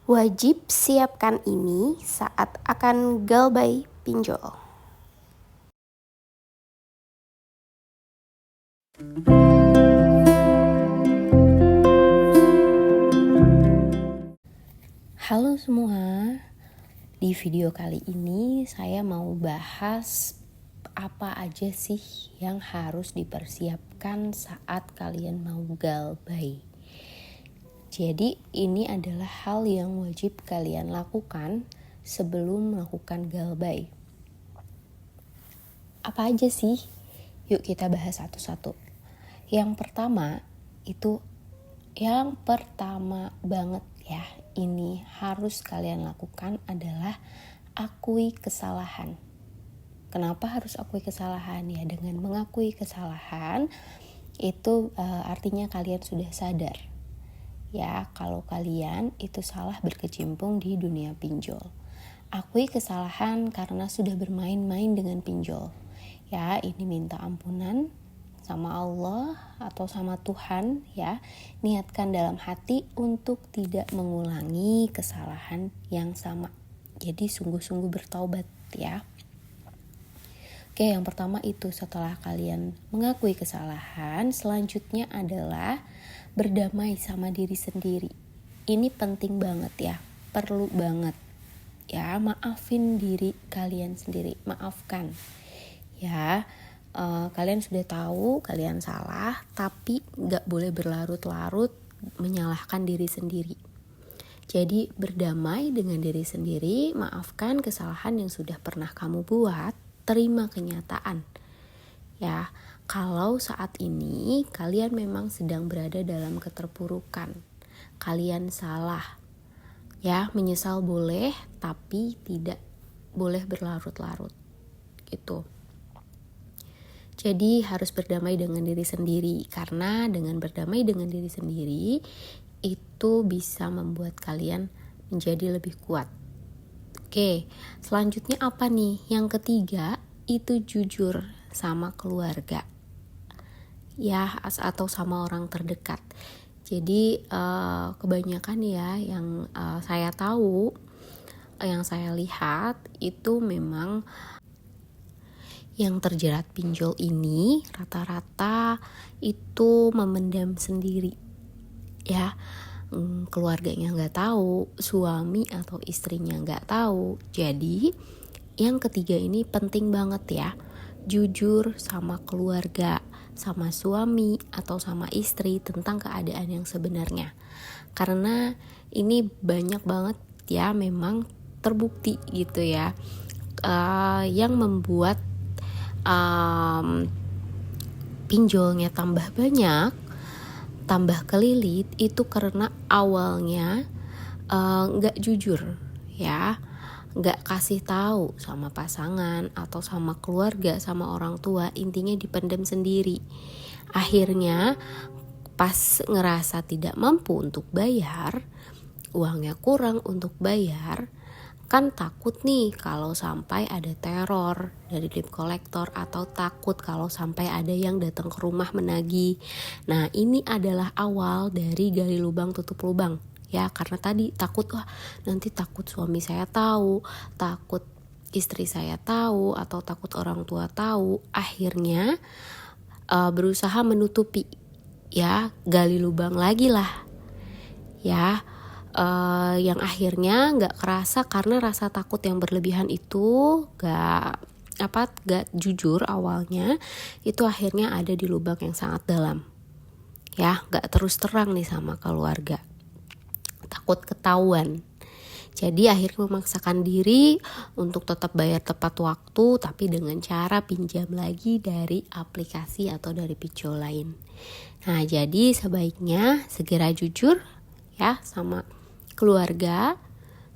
Wajib siapkan ini saat akan galbay pinjol. Halo semua, di video kali ini saya mau bahas apa aja sih yang harus dipersiapkan saat kalian mau galbay. Jadi ini adalah hal yang wajib kalian lakukan sebelum melakukan galbay. Apa aja sih? Yuk kita bahas satu-satu. Yang pertama banget ya, ini harus kalian lakukan adalah akui kesalahan. Kenapa harus akui kesalahan? Ya, dengan mengakui kesalahan itu artinya kalian sudah sadar. Ya, kalau kalian itu salah berkecimpung di dunia pinjol. Akui kesalahan karena sudah bermain-main dengan pinjol. Ya, ini minta ampunan sama Allah atau sama Tuhan ya. Niatkan dalam hati untuk tidak mengulangi kesalahan yang sama. Jadi sungguh-sungguh bertaubat ya. Oke, yang pertama itu setelah kalian mengakui kesalahan, selanjutnya adalah berdamai sama diri sendiri. Ini penting banget ya, perlu banget ya, maafin diri kalian sendiri, maafkan ya. Kalian sudah tahu kalian salah, tapi gak boleh berlarut-larut menyalahkan diri sendiri. Jadi berdamai dengan diri sendiri, maafkan kesalahan yang sudah pernah kamu buat, terima kenyataan ya. Kalau saat ini kalian memang sedang berada dalam keterpurukan, kalian salah ya, menyesal boleh, tapi tidak boleh berlarut-larut gitu. Jadi harus berdamai dengan diri sendiri, karena dengan berdamai dengan diri sendiri itu bisa membuat kalian menjadi lebih kuat. Oke, selanjutnya apa nih? Yang ketiga itu jujur sama keluarga ya, atau sama orang terdekat. Jadi kebanyakan ya yang saya tahu, yang saya lihat itu memang yang terjerat pinjol ini rata-rata itu memendam sendiri ya. Keluarganya nggak tahu, suami atau istrinya nggak tahu. Jadi yang ketiga ini penting banget ya, jujur sama keluarga, sama suami atau sama istri tentang keadaan yang sebenarnya. Karena ini banyak banget ya, memang terbukti gitu ya, yang membuat pinjolnya tambah banyak, tambah kelilit itu karena awalnya nggak jujur ya, nggak kasih tahu sama pasangan atau sama keluarga, sama orang tua, intinya dipendam sendiri. Akhirnya pas ngerasa tidak mampu untuk bayar, uangnya kurang untuk bayar, kan takut nih kalau sampai ada teror dari debt collector, atau takut kalau sampai ada yang datang ke rumah menagih. Nah, ini adalah awal dari gali lubang tutup lubang ya, karena tadi takut, nanti takut suami saya tahu, takut istri saya tahu, atau takut orang tua tahu. Akhirnya berusaha menutupi ya, gali lubang lagi lah ya. Yang akhirnya nggak kerasa karena rasa takut yang berlebihan itu nggak jujur awalnya, itu akhirnya ada di lubang yang sangat dalam ya, nggak terus terang nih sama keluarga, takut ketahuan. Jadi akhirnya memaksakan diri untuk tetap bayar tepat waktu, tapi dengan cara pinjam lagi dari aplikasi atau dari pinjol lain. Nah, jadi sebaiknya segera jujur ya sama keluarga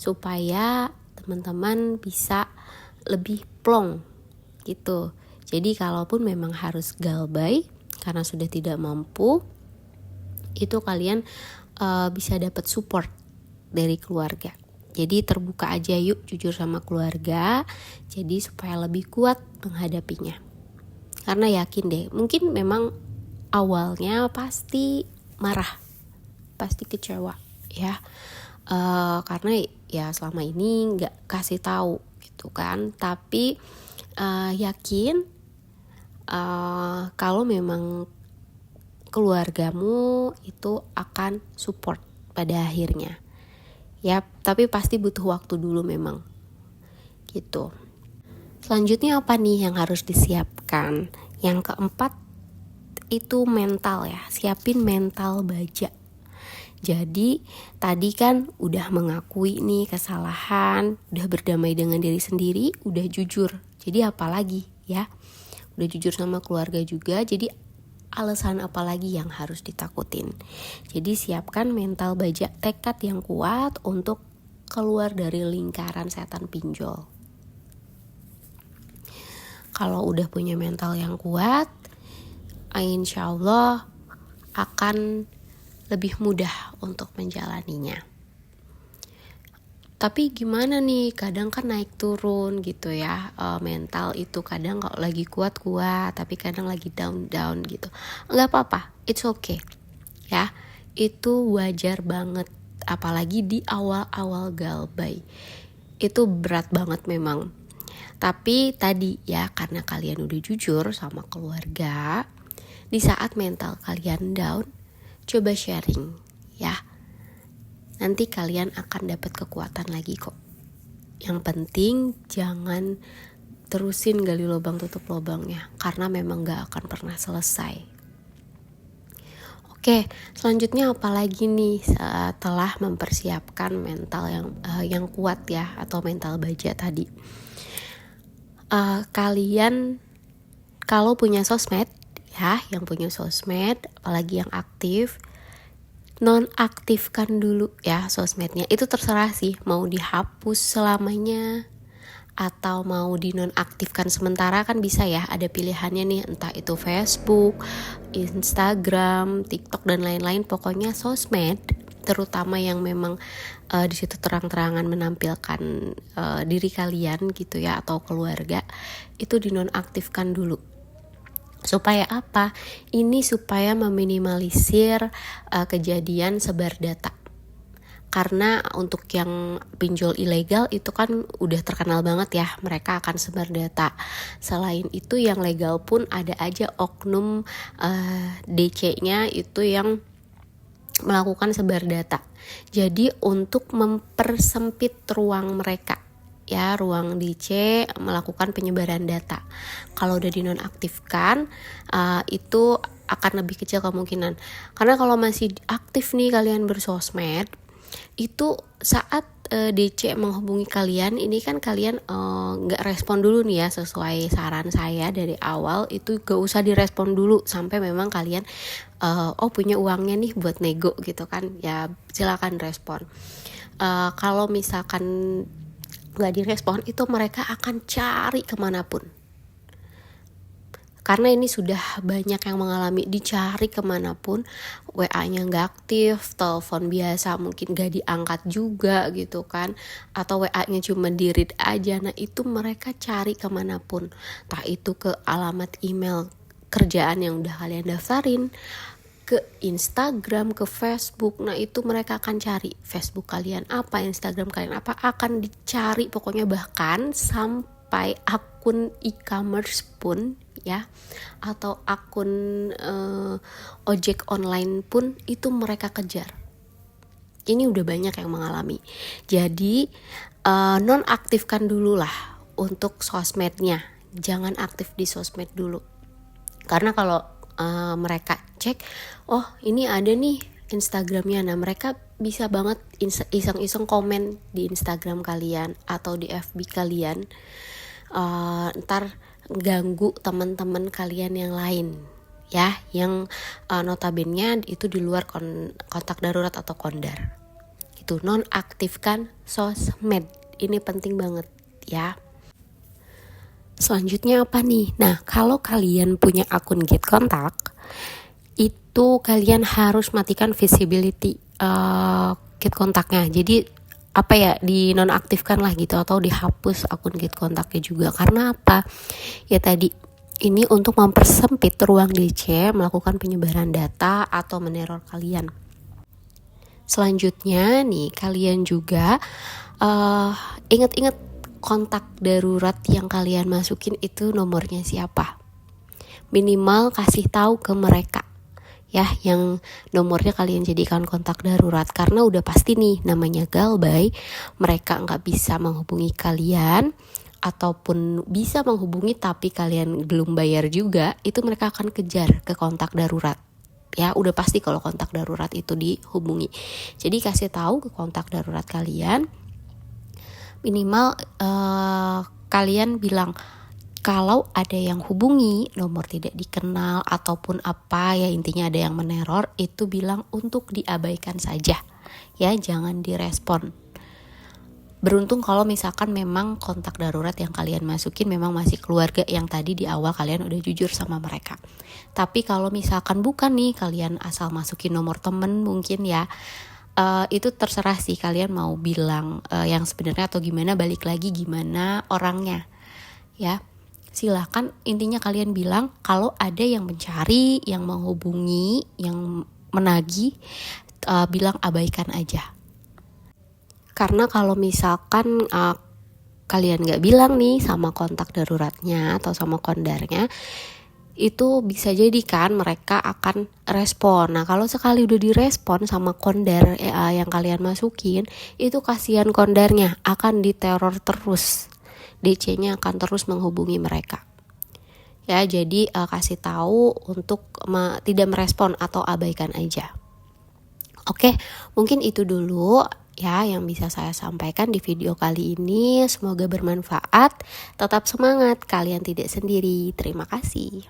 supaya teman-teman bisa lebih plong gitu. Jadi kalaupun memang harus galbay karena sudah tidak mampu, itu kalian bisa dapat support dari keluarga. Jadi terbuka aja yuk, jujur sama keluarga, jadi supaya lebih kuat menghadapinya. Karena yakin deh, mungkin memang awalnya pasti marah, pasti kecewa ya. karena ya selama ini nggak kasih tahu gitu kan. Tapi yakin kalau memang keluargamu itu akan support pada akhirnya. Ya, tapi pasti butuh waktu dulu memang. Gitu. Selanjutnya apa nih yang harus disiapkan? Yang keempat itu mental ya, siapin mental baja. Jadi tadi kan udah mengakui nih kesalahan, udah berdamai dengan diri sendiri, udah jujur. Jadi apa lagi ya? Udah jujur sama keluarga juga, jadi alasan apa lagi yang harus ditakutin? Jadi siapkan mental baja, tekad yang kuat untuk keluar dari lingkaran setan pinjol. Kalau udah punya mental yang kuat, insya Allah akan lebih mudah untuk menjalaninya. Tapi gimana nih, kadang kan naik turun gitu ya, mental itu kadang kalau lagi kuat, tapi kadang lagi down gitu. Nggak apa-apa, it's okay ya, itu wajar banget. Apalagi di awal-awal galbay, itu berat banget memang. Tapi tadi ya, karena kalian udah jujur sama keluarga, di saat mental kalian down, coba sharing ya. Nanti kalian akan dapat kekuatan lagi kok. Yang penting jangan terusin gali lubang tutup lubangnya, karena memang gak akan pernah selesai. Oke, selanjutnya apa lagi nih setelah mempersiapkan mental yang kuat ya, atau mental baja tadi? Kalian kalau punya sosmed ya, yang punya sosmed apalagi yang aktif, nonaktifkan dulu ya sosmednya. Itu terserah sih, mau dihapus selamanya atau mau dinonaktifkan sementara, kan bisa ya, ada pilihannya nih, entah itu Facebook, Instagram, TikTok dan lain-lain. Pokoknya sosmed terutama yang memang di situ terang-terangan menampilkan diri kalian gitu ya, atau keluarga, itu dinonaktifkan dulu. Supaya apa? Ini supaya meminimalisir kejadian sebar data. Karena untuk yang pinjol ilegal itu kan udah terkenal banget ya, mereka akan sebar data. Selain itu yang legal pun ada aja oknum DC-nya itu yang melakukan sebar data. Jadi untuk mempersempit ruang mereka ya, ruang DC melakukan penyebaran data. Kalau udah dinonaktifkan, itu akan lebih kecil kemungkinan. Karena kalau masih aktif nih kalian bersosmed, itu saat DC menghubungi kalian, ini kan kalian gak respon dulu nih ya, sesuai saran saya dari awal, itu gak usah direspon dulu sampai memang kalian punya uangnya nih buat nego gitu kan, ya silakan respon. Kalau misalkan gak direspon, itu mereka akan cari kemanapun. Karena ini sudah banyak yang mengalami, dicari kemanapun, WA-nya gak aktif, telepon biasa mungkin gak diangkat juga gitu kan, atau WA-nya cuma di-read aja. Nah itu mereka cari kemanapun, entah itu ke alamat email kerjaan yang udah kalian daftarin, ke Instagram, ke Facebook. Nah itu mereka akan cari Facebook kalian apa, Instagram kalian apa, akan dicari pokoknya. Bahkan sampai akun e-commerce pun ya, atau akun ojek online pun itu mereka kejar. Ini udah banyak yang mengalami. Jadi nonaktifkan dulu lah untuk sosmednya, jangan aktif di sosmed dulu. Karena kalau mereka cek, oh ini ada nih Instagramnya, nah mereka bisa banget iseng-iseng komen di Instagram kalian atau di FB kalian, ntar ganggu teman-teman kalian yang lain ya, yang notabene itu di luar kontak darurat atau kondar. Itu nonaktifkan sosmed, ini penting banget ya. Selanjutnya apa nih? Nah, kalau kalian punya akun Get Kontak, itu kalian harus matikan visibility Get Kontaknya. Jadi apa ya, dinonaktifkan lah gitu, atau dihapus akun Get Kontaknya juga. Karena apa? Ya tadi, ini untuk mempersempit ruang DC melakukan penyebaran data atau meneror kalian. Selanjutnya nih, kalian juga ingat-ingat kontak darurat yang kalian masukin itu nomornya siapa. Minimal kasih tahu ke mereka ya, yang nomornya kalian jadikan kontak darurat, karena udah pasti nih namanya galbay, mereka nggak bisa menghubungi kalian, ataupun bisa menghubungi tapi kalian belum bayar juga, itu mereka akan kejar ke kontak darurat. Ya udah pasti kalau kontak darurat itu dihubungi. Jadi kasih tahu ke kontak darurat kalian, minimal kalian bilang kalau ada yang hubungi nomor tidak dikenal ataupun apa ya, intinya ada yang meneror, itu bilang untuk diabaikan saja ya, jangan direspon. Beruntung kalau misalkan memang kontak darurat yang kalian masukin memang masih keluarga yang tadi di awal kalian udah jujur sama mereka. Tapi kalau misalkan bukan nih, kalian asal masukin nomor temen mungkin ya, itu terserah sih kalian mau bilang yang sebenarnya atau gimana, balik lagi gimana orangnya ya. Silahkan, intinya kalian bilang kalau ada yang mencari, yang menghubungi, yang menagih, bilang abaikan aja. Karena kalau misalkan kalian gak bilang nih sama kontak daruratnya atau sama kondarnya, itu bisa jadi kan mereka akan respon. Nah kalau sekali udah direspon sama kondar yang kalian masukin, itu kasihan kondarnya, akan diteror terus, DC-nya akan terus menghubungi mereka. Ya jadi kasih tahu untuk tidak merespon atau abaikan aja. Oke, mungkin itu dulu ya yang bisa saya sampaikan di video kali ini. Semoga bermanfaat. Tetap semangat, kalian tidak sendiri. Terima kasih.